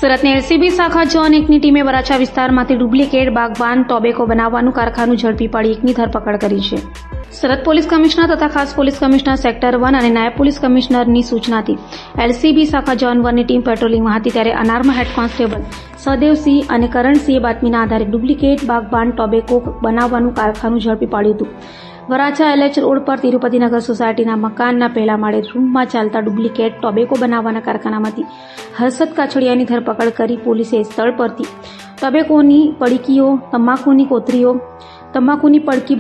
સુરતની એલસીબી શાખા ઝોન 1ની ટીમે વરાછા વિસ્તારમાંથી ડુપ્લિકેટ બાગબાન ટોબેકો બનાવવાનું કારખાનું ઝડપી પાડી એકની ધરપકડ કરી છે. સુરત પોલીસ કમિશનર તથા ખાસ પોલીસ કમિશનર સેક્ટર 1 અને નાયબ પોલીસ કમિશનરની સૂચનાથી એલસીબી શાખા ઝોન 1ની ટીમ પેટ્રોલિંગમાં હતી ત્યારે અનાર્મ હેડ કોન્સ્ટેબલ સહદેવસિંહ અને કરણસિંહે બાતમીના આધારે ડુપ્લિકેટ બાગબાન ટોબેકો બનાવવાનું કારખાનું ઝડપી પાડ્યું હતું. વરાછા એલએચ રોડ પર તિરુપતિનગર સોસાયટીના મકાનના પહેલા માળે રૂમમાં ચાલતા ડુપ્લિકેટ ટોબેકો બનાવવાના કારખાનામાંથી હર્ષદ કાછડિયાની ધરપકડ કરી પોલીસે સ્થળ પરથી ટોબેકોની પડીકીઓ, તમાકુની કોથળીઓ, તમાકુની પડીકી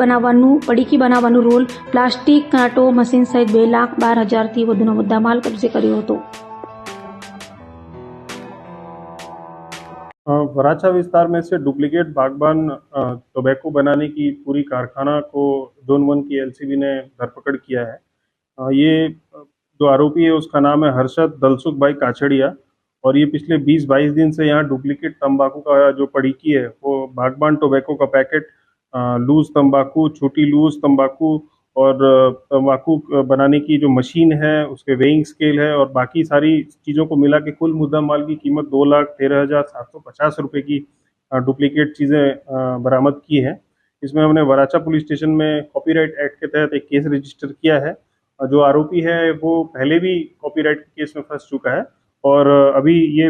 બનાવવાનું રોલ, પ્લાસ્ટિક કાંટો, મશીન સહિત 2,12,000થી વધુનો મુદ્દામાલ કબજે કર્યો હતો. वराछा विस्तार में से डुप्लीकेट बागबान टोबैको बनाने की पूरी कारखाना को जोन 1 की एलसीबी ने धरपकड़ किया है. ये जो आरोपी है उसका नाम है हर्षद दलसुख भाई काछड़िया और ये पिछले 20-22 दिन से यहाँ डुप्लीकेट तंबाकू का जो पड़ीकी है वो बागबान टोबैको का पैकेट, लूज तंबाकू, छोटी लूज तंबाकू और तंबाकू बनाने की जो मशीन है उसके वेइंग स्केल है और बाकी सारी चीज़ों को मिला के कुल मुद्दा माल की कीमत 2,13,750 रुपये की डुप्लीकेट चीज़ें बरामद की है. इसमें हमने वराछा पुलिस स्टेशन में कॉपीराइट एक्ट के तहत एक केस रजिस्टर किया है. जो आरोपी है वो पहले भी कॉपीराइट के केस में फंस चुका है और अभी ये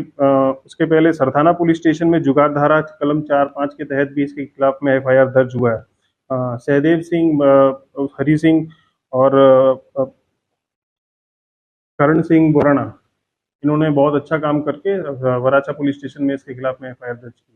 उसके पहले सरथाना पुलिस स्टेशन में जुगाड़ धारा कलम 4-5 के तहत भी इसके खिलाफ में FIR दर्ज हुआ है. सहदेव सिंह, हरी सिंह और करण सिंह बोराना इन्होंने बहुत अच्छा काम करके वराछा पुलिस स्टेशन में इसके खिलाफ में FIR दर्ज की.